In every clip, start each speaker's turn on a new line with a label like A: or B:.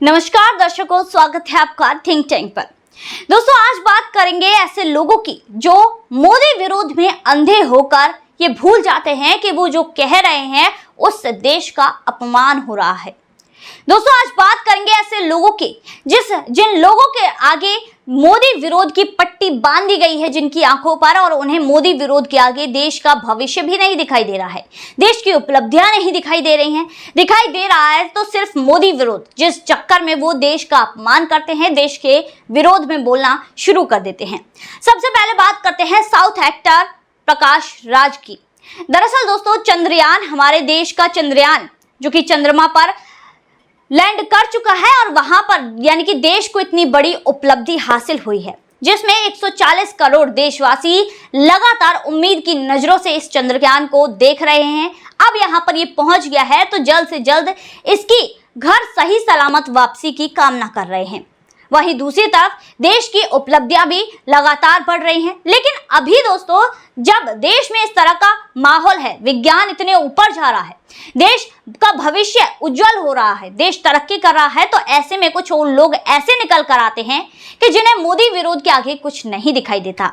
A: नमस्कार दर्शकों, स्वागत है आपका थिंक टैंक पर। दोस्तों, आज बात करेंगे ऐसे लोगों की जो मोदी विरोध में अंधे होकर ये भूल जाते हैं कि वो जो कह रहे हैं उस देश का अपमान हो रहा है। दोस्तों, आज बात करेंगे ऐसे लोगों की जिन लोगों के आगे मोदी विरोध की पट्टी बांधी गई है, जिनकी आंखों पर, और उन्हें मोदी विरोध के आगे देश का भविष्य भी नहीं दिखाई दे रहा है, देश की उपलब्धियां नहीं दिखाई दे रही हैं। दिखाई दे रहा है तो सिर्फ मोदी विरोध, जिस चक्कर में वो देश का अपमान करते हैं, देश के विरोध में बोलना शुरू कर देते हैं। सबसे पहले बात करते हैं साउथ एक्टर प्रकाश राज की। दरअसल दोस्तों, चंद्रयान, हमारे देश का चंद्रयान जो कि चंद्रमा पर लैंड कर चुका है, और वहां पर यानी कि देश को इतनी बड़ी उपलब्धि हासिल हुई है, जिसमें 140 करोड़ देशवासी लगातार उम्मीद की नजरों से इस चंद्रयान को देख रहे हैं। अब यहां पर ये पहुंच गया है तो जल्द से जल्द इसकी घर सही सलामत वापसी की कामना कर रहे हैं। वहीं दूसरी तरफ देश की उपलब्धियां भी लगातार बढ़ रही हैं। लेकिन अभी दोस्तों, जब देश में इस तरह का माहौल है, विज्ञान इतने ऊपर जा रहा है, देश का भविष्य उज्जवल हो रहा है, देश तरक्की कर रहा है, तो ऐसे में कुछ लोग ऐसे निकल कर आते हैं कि जिन्हें मोदी विरोध के आगे कुछ नहीं दिखाई देता।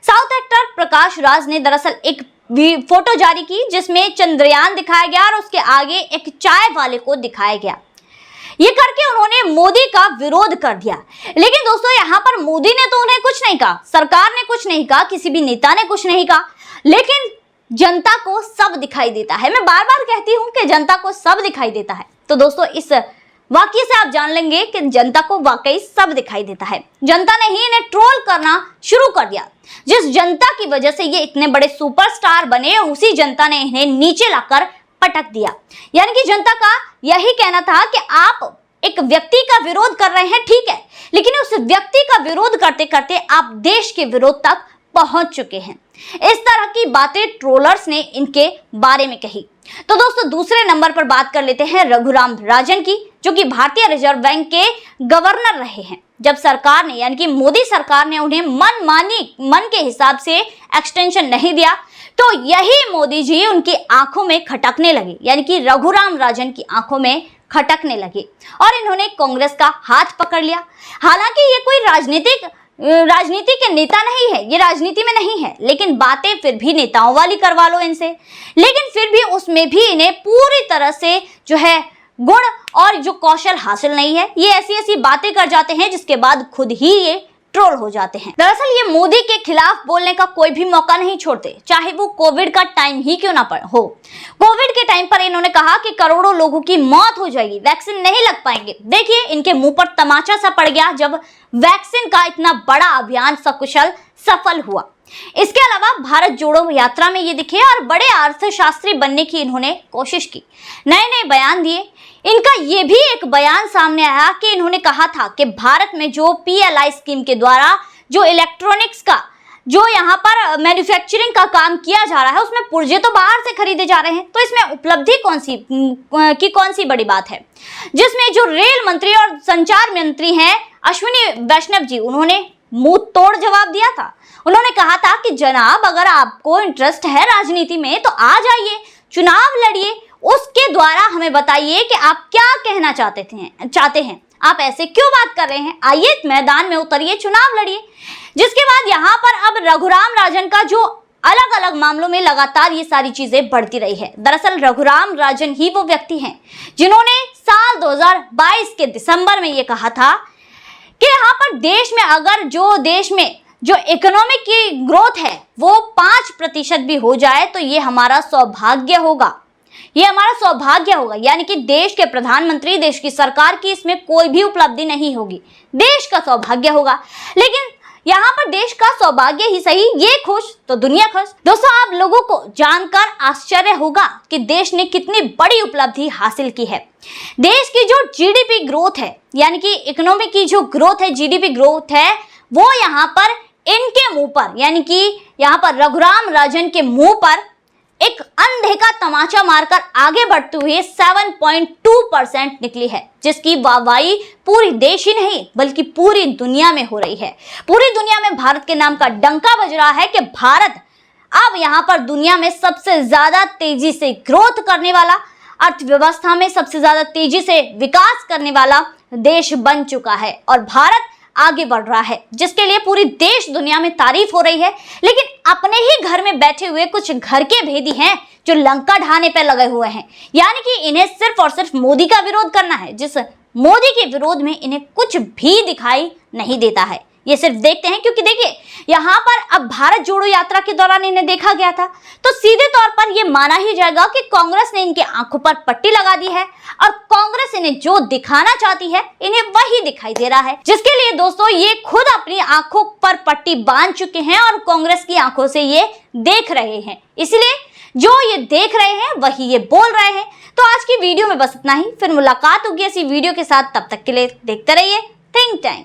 A: साउथ एक्टर प्रकाश राज ने दरअसल एक फोटो जारी की, जिसमें चंद्रयान दिखाया गया और उसके आगे एक चाय वाले को दिखाया गया। ये करके उन्होंने मोदी का विरोध कर दिया। लेकिन दोस्तों, यहाँ पर मोदी ने तो उन्हें कुछ नहीं कहा, सरकार ने कुछ नहीं कहा, किसी भी नेता ने कुछ नहीं कहा, लेकिन जनता को सब दिखाई देता है। मैं बार बार कहती हूँ कि जनता को सब दिखाई देता है। तो दोस्तों, इस वाक्य से आप जान लेंगे कि जनता को वाकई सब दिखाई देता है। जनता ने ही इन्हें ट्रोल करना शुरू कर दिया। जिस जनता की वजह से ये इतने बड़े सुपरस्टार बने, उसी जनता ने इन्हें नीचे लाकर पटक दिया। यानी कि जनता का यही कहना था कि आप एक व्यक्ति का विरोध कर रहे हैं, ठीक है, लेकिन उस व्यक्ति का विरोध करते करते आप देश के विरोध तक पहुंच चुके हैं। इस तरह की बातें ट्रोलर्स ने इनके बारे में कही। तो दोस्तों, दूसरे नंबर पर बात कर लेते हैं रघुराम राजन की, जो कि भारतीय रिजर्व बैंक के गवर्नर रहे हैं। जब सरकार ने, यानी कि मोदी सरकार ने, उन्हें मन के हिसाब से एक्सटेंशन नहीं दिया, तो यही मोदी जी उनकी आंखों में खटकने लगे, यानी कि रघुराम राजन की आंखों में खटकने लगे, और इन्होंने कांग्रेस का हाथ पकड़ लिया। हालांकि ये कोई राजनीति के नेता नहीं है, ये राजनीति में नहीं है, लेकिन बातें फिर भी नेताओं वाली करवा लो इनसे। लेकिन फिर भी उसमें भी इन्हें पूरी तरह से जो है गुण और जो कौशल हासिल नहीं है। ये ऐसी बातें कर जाते हैं जिसके बाद खुद ही ये ट्रोल हो जाते हैं। दरअसल ये मोदी के खिलाफ बोलने का कोई भी मौका नहीं छोड़ते, चाहे वो कोविड का टाइम ही क्यों ना हो। कोविड के टाइम पर इन्होंने कहा कि करोड़ों लोगों की मौत हो जाएगी, वैक्सीन नहीं लग पाएंगे। देखिए, इनके मुंह पर तमाचा सा पड़ गया जब वैक्सीन का इतना बड़ा अभियान सकुशल सफल हुआ। इसके अलावा भारत जोड़ो यात्रा में ये दिखे और बड़े अर्थशास्त्री बनने की इन्होंने कोशिश की, नए नए बयान दिए। इनका ये भी एक बयान सामने आया कि इन्होंने कहा था कि भारत में जो PLI स्कीम के द्वारा जो इलेक्ट्रॉनिक्स का जो यहाँ पर मैन्युफैक्चरिंग का काम किया जा रहा है, उसमें पुर्जे तो बाहर से खरीदे जा रहे हैं, तो इसमें उपलब्धि कौन सी बड़ी बात है। जिसमें जो रेल मंत्री और संचार मंत्री हैं अश्विनी वैष्णव जी, उन्होंने मुंह तोड़ जवाब दिया था। उन्होंने कहा था कि जनाब, अगर आपको इंटरेस्ट है राजनीति में तो आ जाइए, चुनाव लड़िए, उसके द्वारा हमें बताइए कि आप क्या कहना चाहते हैं, आप ऐसे क्यों बात कर रहे हैं, आइए मैदान में उतरिए, चुनाव लड़िए। जिसके बाद यहाँ पर अब रघुराम राजन का जो अलग अलग मामलों में लगातार ये सारी चीजें बढ़ती रही है। दरअसल रघुराम राजन ही वो व्यक्ति हैं जिन्होंने साल 2022 के दिसंबर में ये कहा था कि यहाँ पर देश में जो इकोनॉमिक की ग्रोथ है वो 5% भी हो जाए तो ये हमारा सौभाग्य होगा, ये हमारा सौभाग्य होगा। यानी कि देश के प्रधानमंत्री, देश की सरकार की इसमें कोई भी उपलब्धि नहीं होगी, देश का सौभाग्य होगा। लेकिन यहाँ पर देश का सौभाग्य ही सही, ये खुश तो दुनिया खुश। दोस्तों, आप लोगों को जानकर आश्चर्य होगा कि देश ने कितनी बड़ी उपलब्धि हासिल की है। देश की जो GDP ग्रोथ है, यानी कि इकोनॉमी की जो ग्रोथ है, GDP ग्रोथ है, वो यहाँ पर इनके मुंह पर, यानी कि यहाँ पर रघुराम राजन के मुंह पर एक अंधे का तमाचा मारकर आगे बढ़ते हुए 7.2% निकली है, जिसकी वाहवाही पूरी देश ही नहीं बल्कि पूरी दुनिया में हो रही है। पूरी दुनिया में भारत के नाम का डंका बज रहा है कि भारत अब यहाँ पर दुनिया में सबसे ज्यादा तेजी से ग्रोथ करने वाला, अर्थव्यवस्था में सबसे ज्यादा तेजी से विकास करने वाला देश बन चुका है और भारत आगे बढ़ रहा है, जिसके लिए पूरी देश दुनिया में तारीफ हो रही है। लेकिन अपने ही घर में बैठे हुए कुछ घर के भेदी हैं जो लंका ढाने पर लगे हुए हैं, यानी कि इन्हें सिर्फ और सिर्फ मोदी का विरोध करना है, जिस मोदी के विरोध में इन्हें कुछ भी दिखाई नहीं देता है। ये सिर्फ देखते हैं क्योंकि देखिए यहाँ पर अब भारत जोड़ो यात्रा के दौरान इन्हें देखा गया था, तो सीधे तौर पर यह माना ही जाएगा कि कांग्रेस ने इनके आंखों पर पट्टी लगा दी है और कांग्रेस इन्हें जो दिखाना चाहती है इन्हें वही दिखाई दे रहा है, जिसके लिए दोस्तों ये खुद अपनी आंखों पर पट्टी बांध चुके हैं और कांग्रेस की आंखों से ये देख रहे हैं। इसलिए जो ये देख रहे हैं वही ये बोल रहे हैं। तो आज की वीडियो में बस इतना ही, फिर मुलाकात होगी ऐसी वीडियो के साथ। तब तक के लिए देखते रहिए थिंक टैंक।